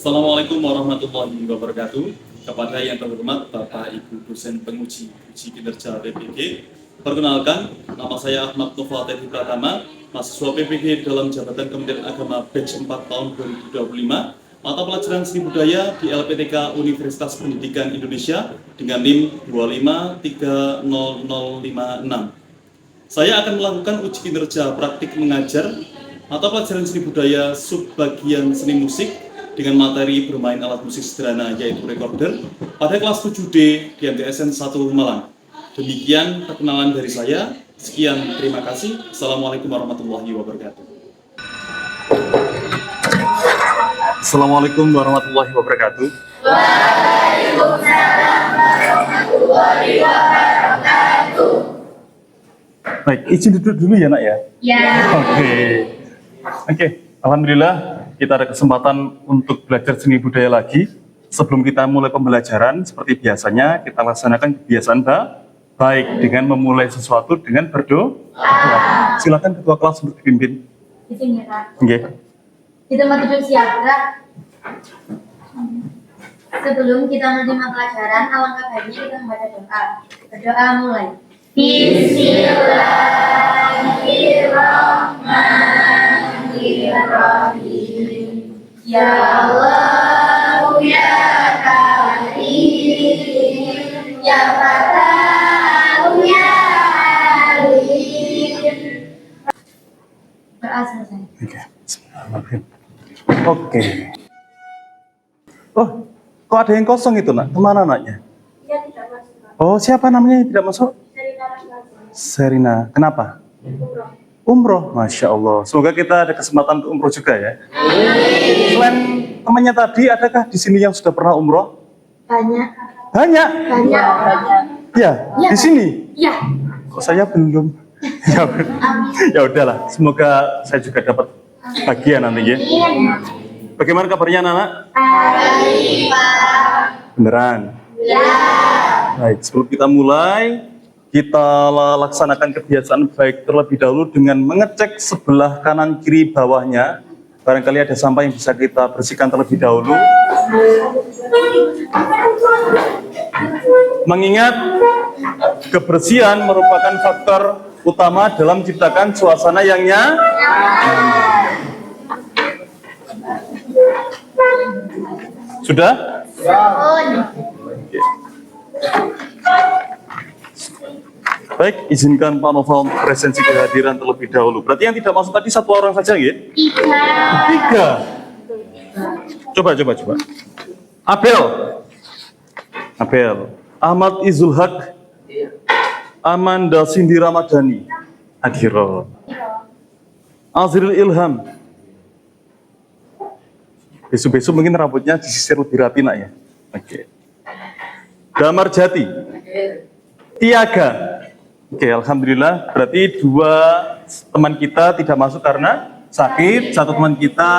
Assalamualaikum warahmatullahi wabarakatuh. Kepada yang terhormat Bapak Ibu dosen penguji uji kinerja PPG, perkenalkan, nama saya Ahmad Nova Teddy Pratama, mahasiswa PPG dalam jabatan Kementerian Agama batch 4 tahun 2025, mata pelajaran seni budaya di LPTK Universitas Pendidikan Indonesia dengan NIM 2530056. Saya akan melakukan uji kinerja praktik mengajar mata pelajaran seni budaya subbagian seni musik dengan materi bermain alat musik sederhana yaitu recorder pada kelas 7D di MTSN 1 Malang. Demikian perkenalan dari saya. Sekian, terima kasih. Assalamualaikum warahmatullahi wabarakatuh. Assalamualaikum warahmatullahi wabarakatuh. Waalaikumsalam warahmatullahi wabarakatuh. Baik, izin duduk dulu ya nak ya? Ya. Oke. Alhamdulillah kita ada kesempatan untuk belajar seni budaya lagi. Sebelum kita mulai pembelajaran, seperti biasanya kita laksanakan kebiasaan baik dengan memulai sesuatu dengan berdoa. Silakan ketua kelas untuk dipimpin. Di sini Kak. Oke. Di tempat duduk siap, Kak. Sebelum kita menerima pelajaran, alangkah baiknya kita membaca doa. Berdoa mulai. Bismillahirrahmanirrahim. Ya Allah, ya Karim, ya Fatah, ya Alim. Doa selesai. Oke. Bismillahirrahmanirrahim. Oke. Oh, kok ada yang kosong itu nak? Kemana anaknya? Ya tidak masuk. Oh, siapa namanya yang tidak masuk? Dari narasumber. Serina. Kenapa? Umroh, Masya Allah. Semoga kita ada kesempatan untuk umroh juga ya. Selain temannya tadi, adakah di sini yang sudah pernah umroh? Banyak. Banyak. Banyak. Ya, Ya. di sini. Ya. Kok saya belum? Ya, ya udahlah. Semoga saya juga dapat bagian nanti ya. Bagaimana kabarnya anak-anak? Baik, Pak. Beneran? Ya. Baik, sebelum kita mulai, kita laksanakan kebiasaan baik terlebih dahulu dengan mengecek sebelah kanan kiri bawahnya. Barangkali ada sampah yang bisa kita bersihkan terlebih dahulu. Mengingat kebersihan merupakan faktor utama dalam menciptakan suasana yang nyaman. Sudah? Oke. Baik, izinkan Pak Nova presensi kehadiran terlebih dahulu. Berarti yang tidak masuk tadi satu orang saja ya? Tiga. Coba. Abel. Ahmad Izul Haq. Amanda Cindy Ramadhani. Adhiro. Azril Ilham. Besok-besok mungkin rambutnya disisir lebih rapi nak ya. Oke. Damar Jati. Tiaga. Oke, alhamdulillah. Berarti dua teman kita tidak masuk karena sakit. Satu teman kita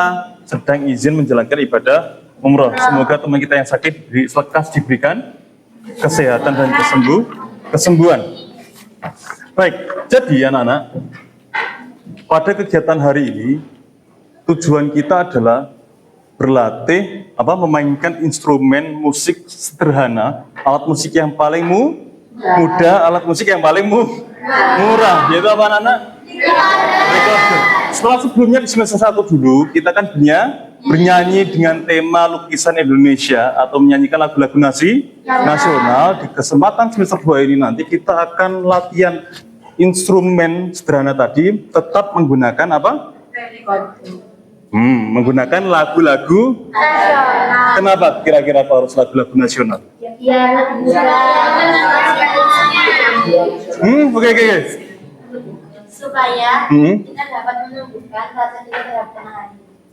sedang izin menjalankan ibadah umroh. Semoga teman kita yang sakit selekas diberikan kesehatan dan kesembuhan. Baik, jadi anak-anak, pada kegiatan hari ini tujuan kita adalah berlatih memainkan instrumen musik sederhana, alat musik yang paling mudah, alat musik yang paling murah, yaitu apa anak-anak? Recorder. Setelah sebelumnya di semester 1 dulu, kita kan bernyanyi dengan tema lukisan Indonesia atau menyanyikan lagu-lagu nasional. Di kesempatan semester 2 ini nanti kita akan latihan instrumen sederhana tadi, tetap menggunakan apa? Menggunakan lagu-lagu nasional. Kenapa kira-kira harus lagu-lagu nasional? Oke. Supaya kita dapat menumbuhkan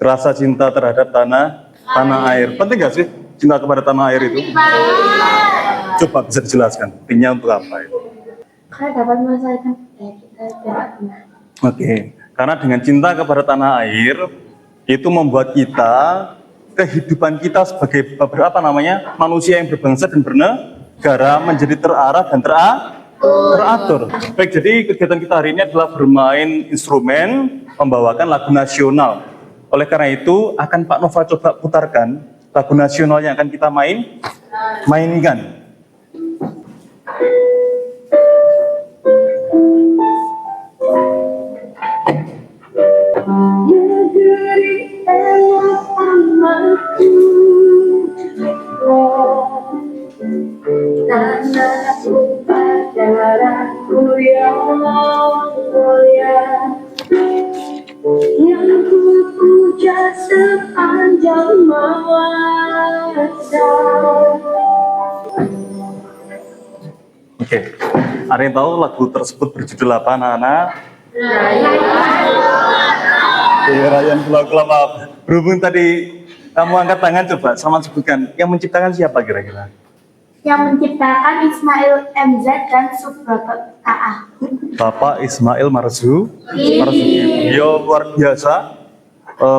rasa cinta terhadap Tanah air. Penting nggak sih cinta kepada tanah air itu? Coba bisa dijelaskan. Pentingnya untuk apa itu? Karena dapat melestarikan kita biar punah. Oke. Karena dengan cinta kepada tanah air itu membuat kita kehidupan kita sebagai manusia yang berbangsa dan bernegara menjadi terarah dan teratur. Baik, jadi kegiatan kita hari ini adalah bermain instrumen, membawakan lagu nasional. Oleh karena itu, akan Pak Nova coba putarkan lagu nasional yang akan kita mainkan. Negeri elok amatku, tanahku darahku yang mulia, yang ku puja sepanjang masa. Oke, ada yang tahu lagu tersebut berjudul apa, anak-anak? Rayaan Pulau Kelapa. Berhubung tadi kamu angkat tangan, coba sama sebutkan yang menciptakan siapa kira-kira? Yang menciptakan Ismail MZ dan Subroto AA. Bapak Ismail Marzuki. Beliau luar biasa,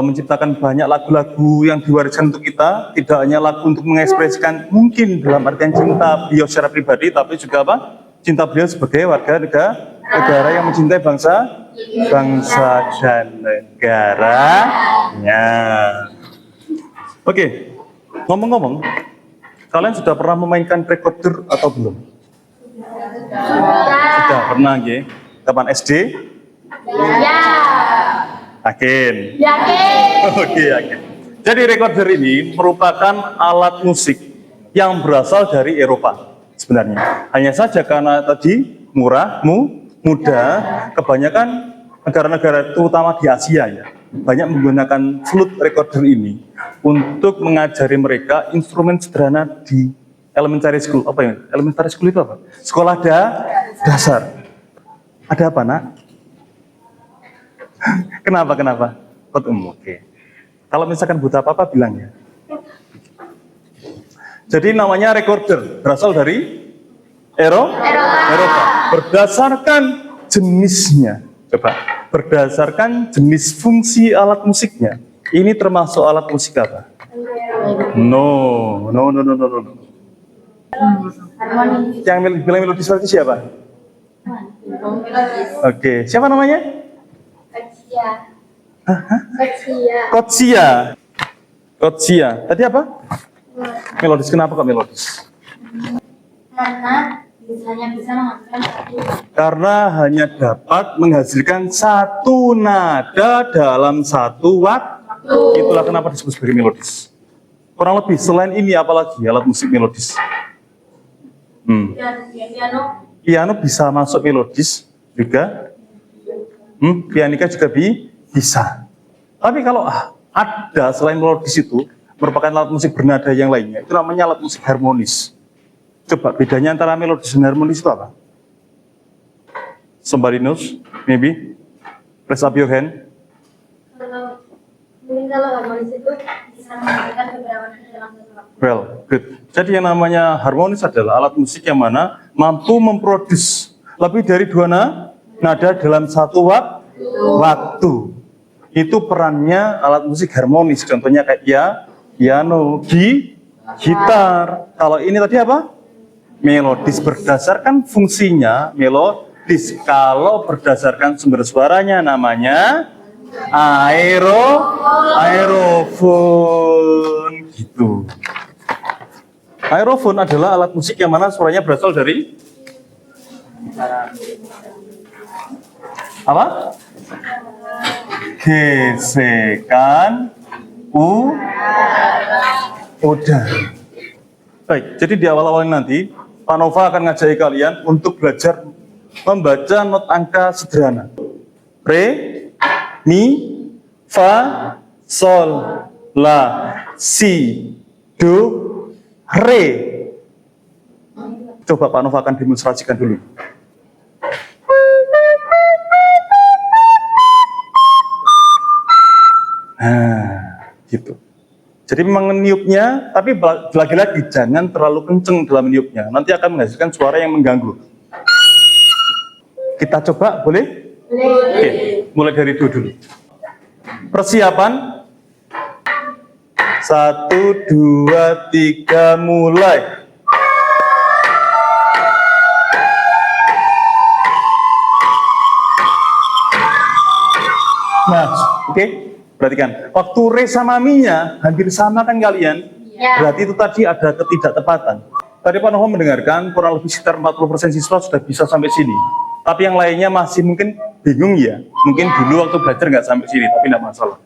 menciptakan banyak lagu-lagu yang diwariskan untuk kita. Tidak hanya lagu untuk mengekspresikan mungkin dalam artian cinta beliau secara pribadi, tapi juga apa? Cinta beliau sebagai warga negara yang mencintai bangsa dan negaranya. Oke, ngomong-ngomong, kalian sudah pernah memainkan recorder atau belum? Sudah pernah, ya? Kapan SD? Ya. Yakin? Yakin. Oke, yakin. Jadi recorder ini merupakan alat musik yang berasal dari Eropa sebenarnya. Hanya saja karena tadi murah, mudah, kebanyakan negara-negara terutama di Asia ya, banyak menggunakan flute recorder ini untuk mengajari mereka instrumen sederhana di elementary school. Apa ya? Elementary school itu apa? Sekolah dasar. Ada apa, nak? Kenapa? Oke. Kalau misalkan butuh apa-apa bilang ya. Jadi namanya recorder, berasal dari Eropa. Berdasarkan jenisnya, berdasarkan jenis fungsi alat musiknya, ini termasuk alat musik apa? No. Yang bilang melodis itu siapa? Oke, siapa namanya? Kotsia. Tadi apa? Melodis. Kenapa kok melodis? Karena hanya dapat menghasilkan satu nada dalam satu waktu. Itulah kenapa disebut sebagai melodis. Kurang lebih selain ini apalagi alat musik melodis? Piano bisa masuk melodis juga. Pianika juga bisa. Tapi kalau ada selain melodis itu merupakan alat musik bernada yang lainnya, itu namanya alat musik harmonis. Coba bedanya antara melodis dan harmonis itu apa? Somebody knows? Maybe? Raise up your hand. Kalau harmonis itu bisa menghasilkan beberapa nada dalam satu waktu. Well, good. Jadi yang namanya harmonis adalah alat musik yang mana mampu memproduksi lebih dari 2 nada dalam satu waktu. Itu perannya alat musik harmonis. Contohnya kayak piano, gitar. Kalau ini tadi apa? Melodis. Berdasarkan fungsinya melodis. Kalau berdasarkan sumber suaranya namanya aerofon gitu. Aerofon adalah alat musik yang mana suaranya berasal dari apa? Gesekan udara. Baik, jadi di awal-awal nanti Pak Nova akan ngajari kalian untuk belajar membaca not angka sederhana. Re, mi, fa, sol, la, si, do, re. Coba Pak Nova akan demonstrasikan dulu. Gitu. Jadi memang niupnya, tapi lagi-lagi jangan terlalu kenceng dalam niupnya. Nanti akan menghasilkan suara yang mengganggu. Kita coba, boleh? Boleh. Oke, mulai dari dulu. Persiapan. 1, 2, 3, mulai. Nah, oke. Perhatikan, waktu re sama mi-nya hampir sama kan kalian? Ya. Berarti itu tadi ada ketidaktepatan. Tadi Pak Novo mendengarkan kurang lebih sekitar 40% siswa sudah bisa sampai sini. Tapi yang lainnya masih mungkin bingung ya. Mungkin dulu waktu belajar nggak sampai sini, tapi tidak masalah.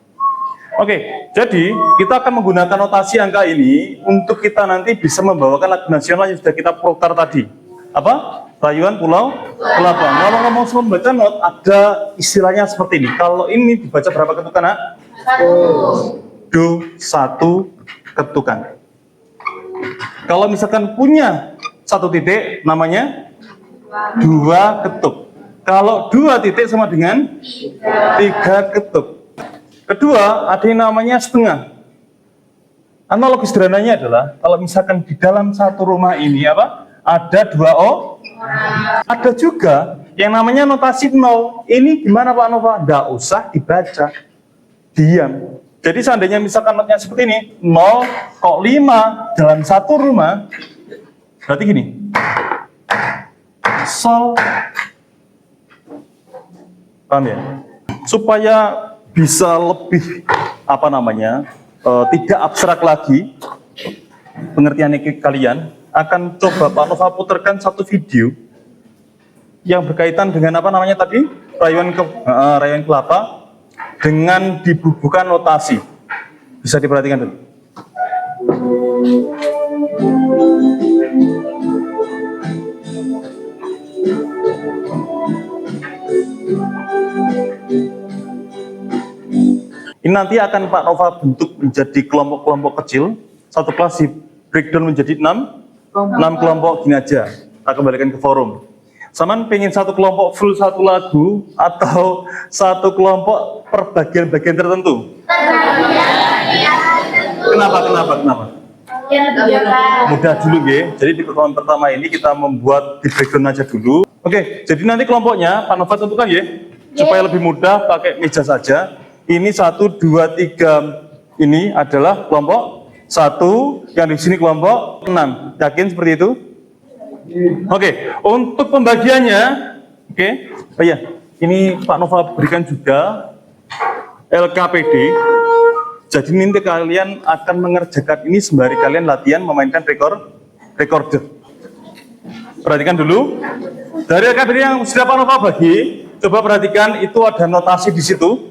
Oke, jadi kita akan menggunakan notasi angka ini untuk kita nanti bisa membawakan lagu nasional yang sudah kita putar tadi. Apa? Rayuan Pulau Kelapa. Ngomong-ngomong soal membaca not, ada istilahnya seperti ini. Kalau ini dibaca berapa ketukan, Nak? Do, 1 ketukan. Kalau misalkan punya 1 titik, namanya 2 ketuk. Kalau 2 titik sama dengan 3 ketuk. Kedua, ada yang namanya setengah. Analogi sederhananya adalah, kalau misalkan di dalam satu rumah ini apa? Ada 2 orang. Ada juga yang namanya notasi 0. Ini gimana Pak Nova? Nggak usah dibaca. Diam. Jadi seandainya misalkan notnya seperti ini, 0 kok 5 dalam satu rumah, berarti gini. Sol. Paham ya? Supaya bisa lebih tidak abstrak lagi pengertiannya kalian, akan coba Pak Nova putarkan satu video yang berkaitan dengan tadi rayuan kelapa dengan dibubuhkan notasi. Bisa diperhatikan dulu. Ini nanti akan Pak Nova bentuk menjadi kelompok-kelompok kecil. Satu kelas di breakdown menjadi 6 kelompok gini aja. Kita kembalikan ke forum. Saman pengen satu kelompok full satu lagu atau satu kelompok per bagian-bagian tertentu? Kenapa? Mudah dulu ya. Jadi di pertemuan pertama ini kita membuat di breakdown aja dulu. Oke, jadi nanti kelompoknya Pak Nova tentukan ya. Supaya lebih mudah pakai meja saja. Ini 1, 2, 3 ini adalah kelompok 1, yang di sini kelompok 6. Yakin seperti itu? Oke, untuk pembagiannya, oh iya, ini Pak Nova berikan juga LKPD. Jadi nanti kalian akan mengerjakan ini sembari kalian latihan memainkan recorder. Perhatikan dulu. Dari LKPD yang sudah Pak Nova bagi, coba perhatikan itu ada notasi di situ.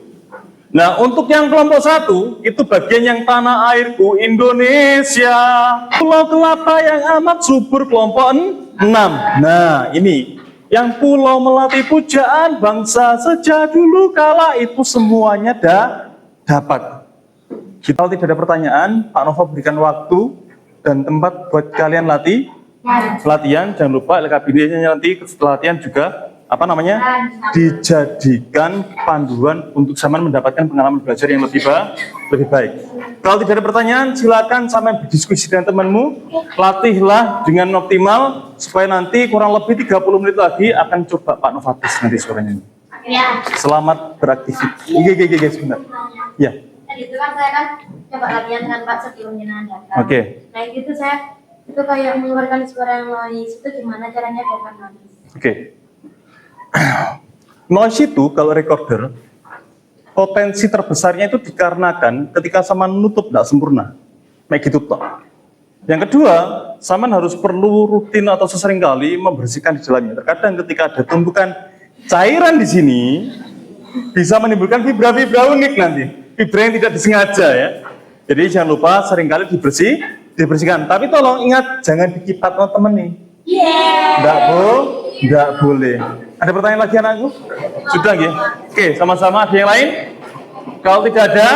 Nah, untuk yang kelompok 1, itu bagian yang tanah airku Indonesia, Pulau Kelapa yang amat subur kelompok 6. Nah, ini yang Pulau Melati pujaan bangsa sejak dulu kala itu semuanya dapat. Kita tidak ada pertanyaan, Pak Nova berikan waktu dan tempat buat kalian latihan. Jangan lupa LKPD-nya nanti setelah latihan juga dijadikan panduan untuk Saman mendapatkan pengalaman belajar yang lebih baik. Kalau tidak ada pertanyaan, silakan Saman berdiskusi dengan temanmu, latihlah dengan optimal supaya nanti kurang lebih 30 menit lagi akan coba Pak Nova tes nanti suaranya. Ya. Selamat beraktivitas. Oke, sebentar. Ya. Tadi itu kan saya coba latihan dengan Pak sebelumnya datang. Oke. Nah itu saya kayak mengeluarkan suara yang noise itu gimana caranya biar nggak noise? Oke. Noise itu kalau recorder potensi terbesarnya itu dikarenakan ketika Saman menutup tidak sempurna, kayak gitu toh. Yang kedua, Saman harus perlu rutin atau sesering kali membersihkan di dalamnya. Terkadang ketika ada tumpukan cairan di sini bisa menimbulkan vibra-vibra unik nanti, vibra yang tidak disengaja ya. Jadi jangan lupa seringkali dibersihkan. Tapi tolong ingat jangan dikipat sama temen nih. Nggak boleh. Ada pertanyaan lagi anakku? Sudah ya? Oke, sama-sama ada yang lain? Kalau tidak ada,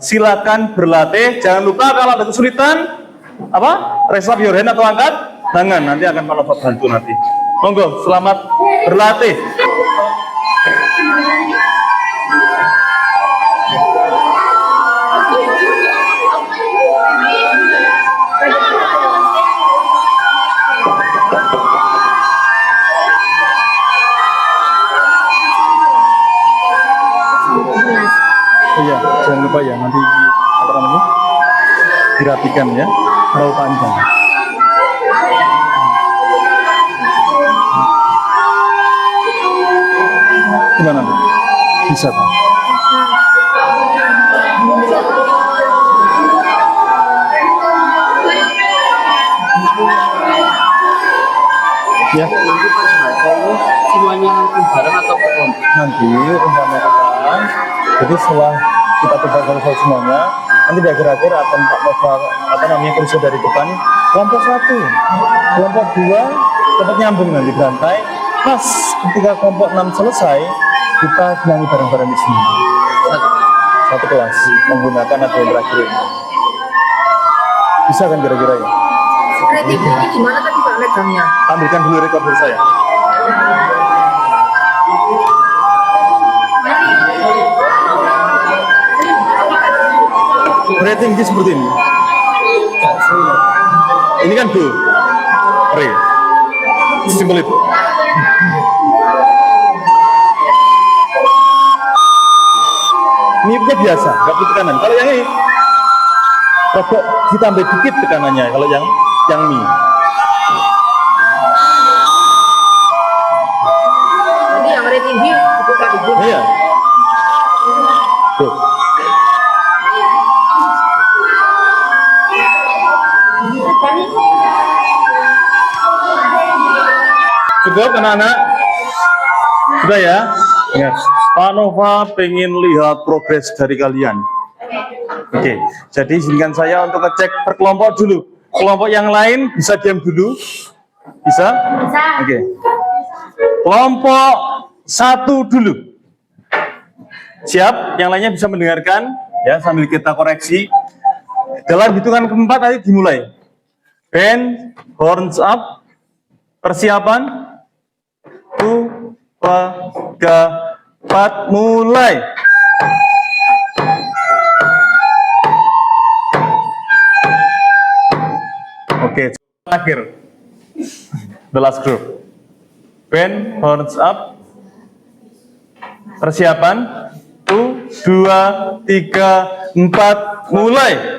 silakan berlatih. Jangan lupa kalau ada kesulitan, raise up your hand atau angkat tangan. Nanti akan Pak Nova bantu nanti. Monggo, selamat berlatih. Iya, jangan lupa ya nanti dirapikan ya, terlalu panjang. Gimana Bu? Bisa kan? tim bareng atau kelompok? Nanti rencana kita, jadi setelah kita coba selesai semuanya, nanti di akhir-akhir akan Pak Nova kerja dari depan kelompok 1, kelompok 2 dapat nyambung nanti berantai. Pas ketika kelompok 6 selesai, kita nyanyi bareng-bareng di sini. Satu kelas menggunakan nada yang terakhir ini. Bisa kan kira-kira ya? Kreatif ini gimana tadi Pak megangnya? Ambilkan dulu recorder saya. Rating tinggi seperti ini. Ini kan do, re, simpel itu. Ini biasa, nggak perlu tekanan. Kalau yang ini, rokok ditambah dikit tekanannya. Kalau yang mi. Jadi yang re tinggi dibuka dikit. Iya. Tuh. Cukup anak-anak? Sudah ya? Yes. Pak Nova pengen lihat progres dari kalian. Oke, jadi izinkan saya untuk ngecek per kelompok dulu. Kelompok yang lain bisa diam dulu? Bisa? Bisa. Oke. Kelompok 1 dulu. Siap? Yang lainnya bisa mendengarkan ya sambil kita koreksi. Dalam hitungan keempat nanti dimulai. Band, horns up, persiapan. 1, 2, 3, 4, mulai. Oke, terakhir. The last group. Band, horns up. Persiapan. 1, 2, 3, 4, mulai.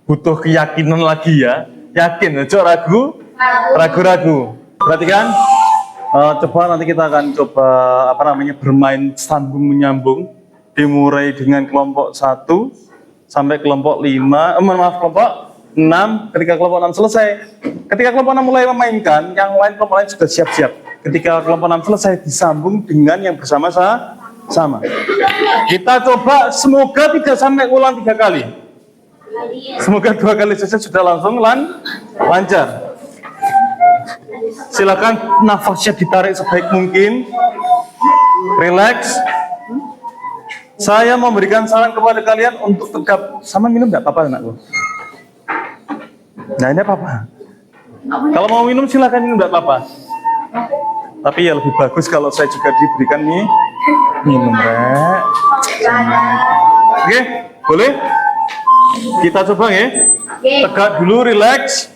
Butuh keyakinan lagi ya. Yakin, ojo ragu-ragu. Perhatikan. Coba nanti kita akan coba bermain sambung menyambung. Dimulai dengan kelompok 1 sampai kelompok 5, kelompok 6. Ketika kelompok 6 selesai, ketika kelompok 6 mulai memainkan, yang lain kelompok lain sudah siap-siap. Ketika kelompok 6 selesai, disambung dengan yang bersama-sama. Kita coba, semoga tidak sampai ulang 3 kali. Semoga 2 kali saja sudah langsung lancar. Silakan nafasnya ditarik sebaik mungkin. Relax. Saya memberikan saran kepada kalian untuk tegap. Sama minum nggak apa-apa anakku? Nah ini apa-apa. Kalau mau minum silakan minum nggak apa-apa. Tapi ya lebih bagus kalau saya juga diberikan nih minum rek. Oke, boleh? Kita coba ya. Tegak dulu, relax.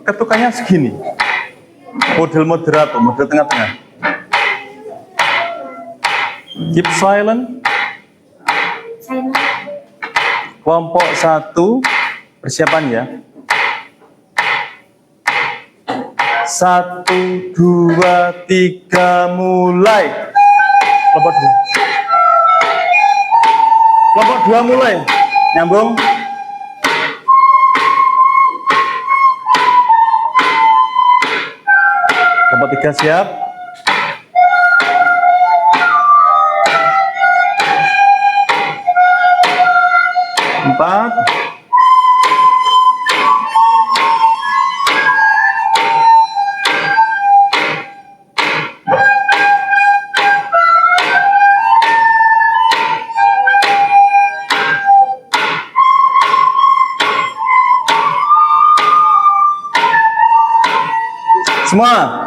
Ketukannya segini. Model moderator, model tengah-tengah. Keep silent. Kelompok 1 persiapan ya. 1, 2, 3, mulai. Kelompok 2. Kelompok 2 mulai. Nyambung. Kelompok 3 siap. Empat. Semua.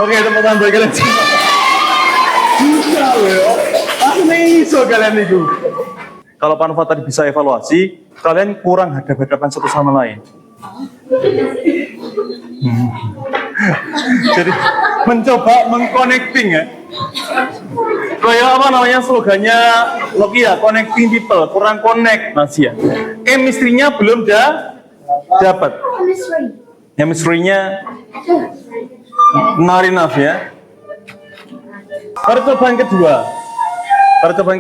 Oke, teman-teman bagi kalian. Bisa loh. Iso kalian itu. Kalau Pak Nova tadi bisa evaluasi, kalian kurang hadap-hadapan satu sama lain. Jadi mencoba mengconnecting ya. Kayak apa namanya slogannya Nokia, connecting people, kurang connect masih ya. Chemistry-nya belum dapat. Chemistry-nya not enough ya. Percobaan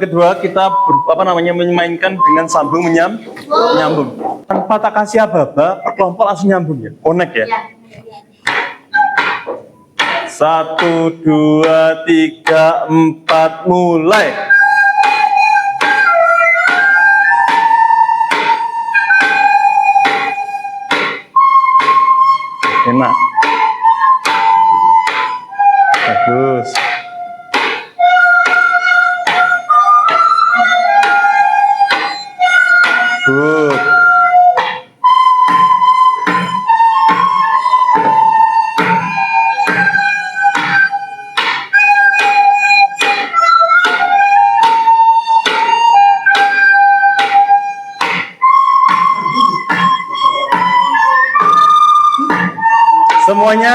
kedua kita memainkan dengan sambung menyambung. Tanpa tak kasih aba-aba, per kelompok langsung nyambung ya, connect ya. 1, 2, 3, 4, mulai. Enak. Bagus. Good. Semuanya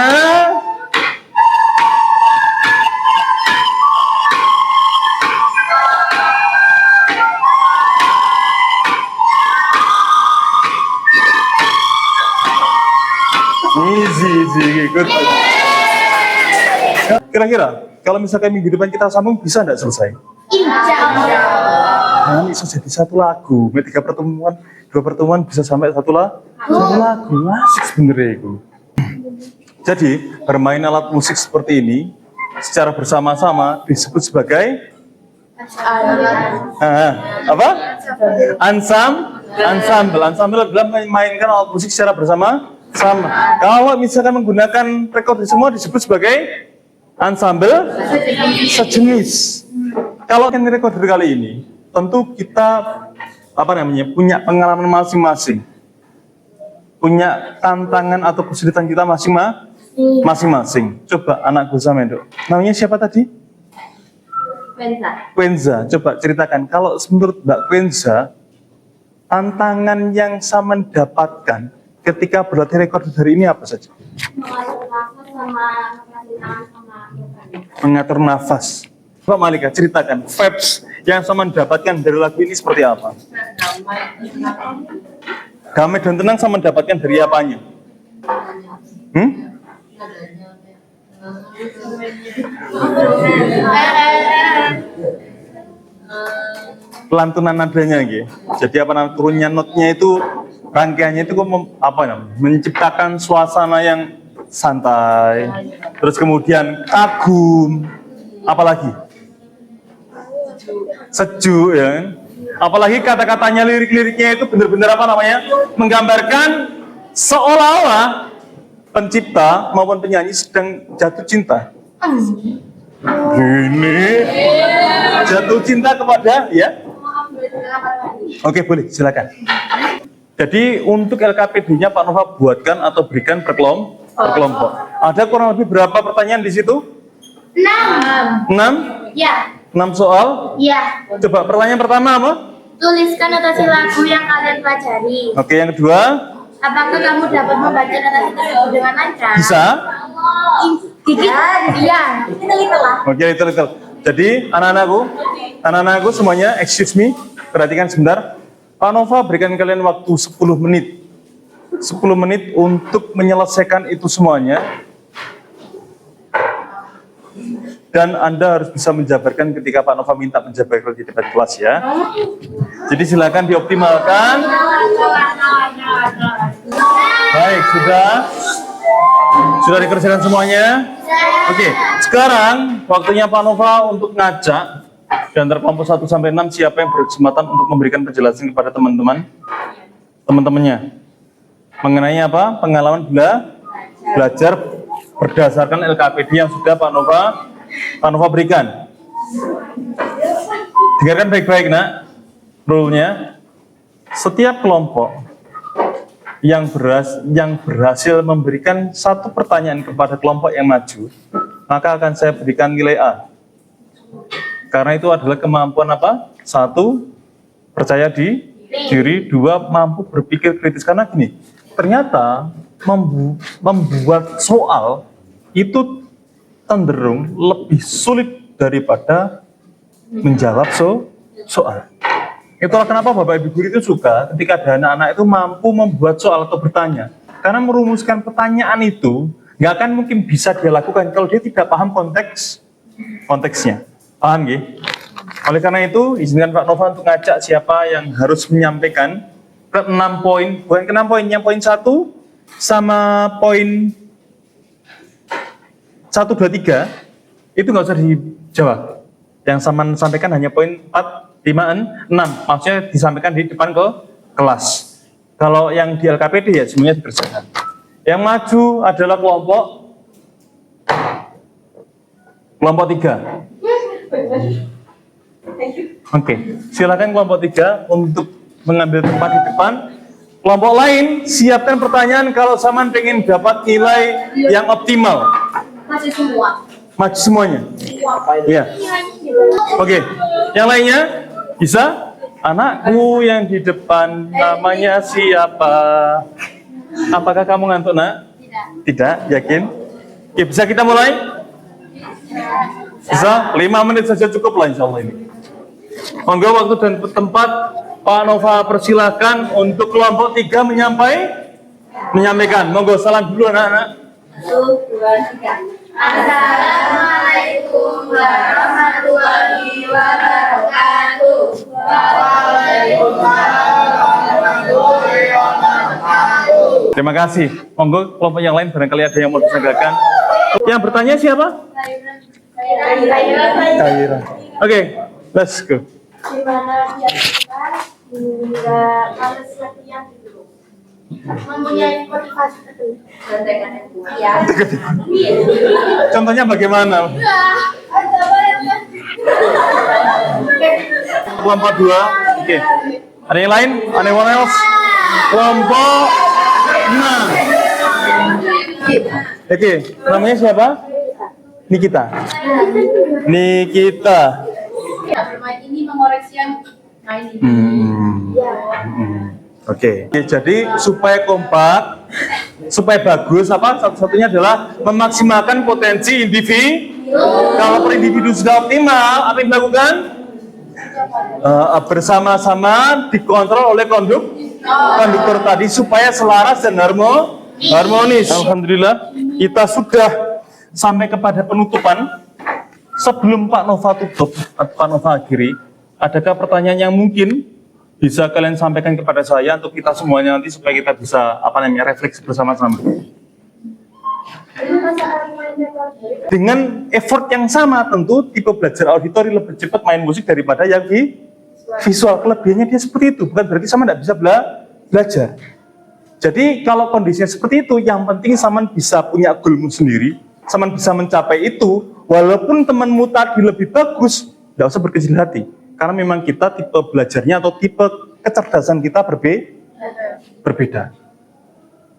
easy, good. Kira-kira kalau misalkan minggu depan kita sambung bisa nggak selesai? Nah, bisa jadi satu lagu. Dua pertemuan bisa sampai satu lagu. Asik sebenarnya itu. Jadi bermain alat musik seperti ini secara bersama-sama disebut sebagai apa? Ensemble adalah memainkan alat musik secara bersama-sama. Kalau misalkan menggunakan recorder semua disebut sebagai ensemble sejenis. Kalau kan recorder kali ini, tentu kita punya pengalaman masing-masing, punya tantangan atau kesulitan kita masing-masing. Coba anakku sama Dok. Namanya siapa tadi? Quenza. Coba ceritakan, kalau menurut Mbak Quenza, tantangan yang saya mendapatkan ketika berlatih recorder hari ini apa saja? Mengatur nafas. Mbak Malika, ceritakan vibes yang saya mendapatkan dari lagu ini seperti apa? Damai dan tenang saya mendapatkan dari apanya? Pelantunan nadanya gitu. Jadi turunnya notnya itu, rangkaiannya itu menciptakan suasana yang santai. Terus kemudian kagum, apalagi sejuk ya kan? Apalagi kata-katanya, lirik-liriknya itu benar-benar menggambarkan seolah-olah pencipta maupun penyanyi sedang jatuh cinta. Gini, jatuh cinta kepada ya. Oke, boleh, silakan. Jadi untuk LKPD-nya Pak Nova buatkan atau berikan per kelompok. Ada kurang lebih berapa pertanyaan di situ? 6. 6? Ya. 6 soal? Ya. Coba pertanyaan pertama apa? Tuliskan notasi lagu yang kalian pelajari. Oke, yang kedua? Apakah kamu dapat membaca notasi tersebut dengan lancar? Bisa? Dikit? Iya. Oke, little. Jadi anak-anakku semuanya, excuse me, perhatikan sebentar. Pak Nova berikan kalian waktu 10 menit. 10 menit untuk menyelesaikan itu semuanya. Dan Anda harus bisa menjabarkan ketika Pak Nova minta menjabarkan di depan kelas ya. Jadi silakan dioptimalkan. Baik, sudah dikerjakan semuanya? Oke, sekarang waktunya Pak Nova untuk ngajak di antara kelompok 1 sampai 6 siapa yang berkesempatan untuk memberikan penjelasan kepada teman-temannya mengenai apa? Pengalaman belajar berdasarkan LKPD yang sudah Pak Nova berikan. Dengarkan baik-baik nak, rule-nya. Setiap kelompok yang berhasil memberikan satu pertanyaan kepada kelompok yang maju, maka akan saya berikan nilai A. Karena itu adalah kemampuan apa? 1, percaya diri. 2, mampu berpikir kritis. Karena gini, ternyata membuat soal itu cenderung lebih sulit daripada menjawab soal. Itulah kenapa Bapak Ibu guru itu suka ketika ada anak-anak itu mampu membuat soal atau bertanya. Karena merumuskan pertanyaan itu nggak akan mungkin bisa dia lakukan kalau dia tidak paham konteksnya. Paham ya? Oleh karena itu, izinkan Pak Nova untuk ngajak siapa yang harus menyampaikan ke 6 poin, bukan ke 6 poin, yang poin 1 sama poin 1, 2, 3 itu nggak usah dijawab. Yang sama sampaikan hanya poin 4, 5, 6. Maksudnya disampaikan di depan ke kelas. Kalau yang di LKPD ya semuanya dikerjakan. Yang maju adalah kelompok 3. Oke, silakan kelompok 3 untuk mengambil tempat di depan. Kelompok lain, siapkan pertanyaan kalau Saman pengen dapat nilai yang optimal. Masih semua. Maju semuanya. Iya. Oke, yang lainnya bisa? Anakku yang di depan namanya siapa? Apakah kamu ngantuk, Nak? Tidak, yakin? Oke, bisa kita mulai? Bisa? 5 menit saja cukup lah insya Allah ini. Monggo waktu dan tempat Pak Nova persilahkan untuk kelompok 3 menyampaikan. Monggo salam dulu anak-anak. 1, 2, 3. Assalamualaikum warahmatullahi wabarakatuh. Terima kasih. Monggo kelompok yang lain barangkali ada yang mau disanggakan. Yang bertanya siapa? Kaira. Oke, let's go. Gimana biar kita nggak males latihan gitu? Mempunyai motivasi tertentu. Ya. Contohnya bagaimana? Kelompok 2. Oke. Ada yang lain? Anyone else? Kelompok 6. Oke, namanya siapa? Nikita. Bermain ini mengoreksi yang main ini. Oke, jadi supaya kompak, supaya bagus, satu-satunya adalah memaksimalkan potensi individu. Kalau per individu sudah optimal, apa yang dilakukan? Bersama-sama dikontrol oleh konduktor tadi supaya selaras dan harmonis. Alhamdulillah, kita sudah sampai kepada penutupan. Sebelum Pak Nova tutup, Pak Nova akhiri, adakah pertanyaan yang mungkin bisa kalian sampaikan kepada saya untuk kita semuanya nanti supaya kita bisa refleksi bersama-sama. Dengan effort yang sama tentu tipe belajar auditori lebih cepat main musik daripada yang visual. Kelebihannya dia seperti itu, bukan berarti sama tidak bisa belajar. Jadi kalau kondisinya seperti itu, yang penting Saman bisa punya goalmu sendiri, Saman bisa mencapai itu, walaupun temanmu tadi lebih bagus, tidak usah berkecil hati. Karena memang kita tipe belajarnya atau tipe kecerdasan kita berbeda.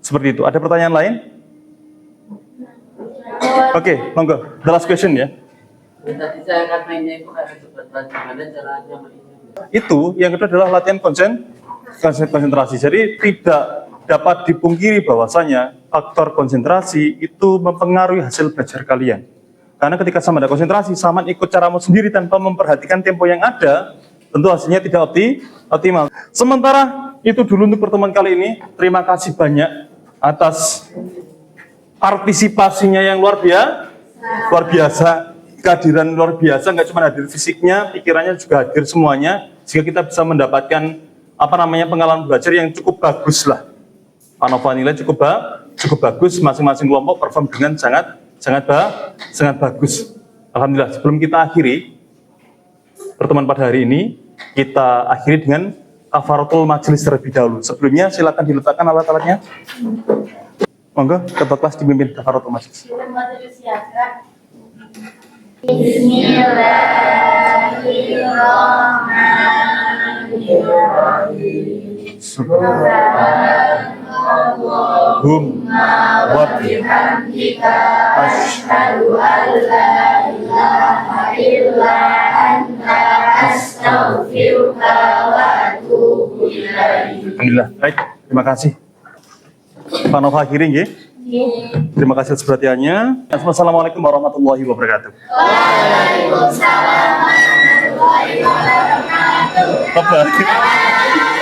Seperti itu. Ada pertanyaan lain? Oke, monggo. The last question ya. Tadi saya akan mainnya itu kayak seperti gimana caranya mainnya. Itu yang kedua adalah latihan konsentrasi. Jadi tidak dapat dipungkiri bahwasanya faktor konsentrasi itu mempengaruhi hasil belajar kalian. Karena ketika Saman ada konsentrasi, Saman ikut caramu sendiri tanpa memperhatikan tempo yang ada, tentu hasilnya tidak optimal. Sementara itu dulu untuk pertemuan kali ini. Terima kasih banyak atas partisipasinya yang luar biasa, kehadiran luar biasa, nggak cuma hadir fisiknya, pikirannya juga hadir semuanya, sehingga kita bisa mendapatkan pengalaman belajar yang cukup bagus lah. Pak Nova nilai cukup bagus, masing-masing kelompok perform dengan sangat bagus. Alhamdulillah. Sebelum kita akhiri pertemuan pada hari ini, kita akhiri dengan kafaratul majelis terlebih dahulu. Sebelumnya silakan diletakkan alat-alatnya. Monggo, ketua kelas dipimpin kafaratul majelis. Bismillahirrahmanirrahim. Subhanallahumma wa bihamdika asyhadu an la ilaha illa anta astaghfiruka wa atubu ilaik. Alhamdulillah. Baik, terima kasih. Pak Nova akhiri nggih. Terima kasih atas perhatiannya. Assalamualaikum warahmatullahi wabarakatuh. Waalaikumsalam warahmatullahi Bye-bye.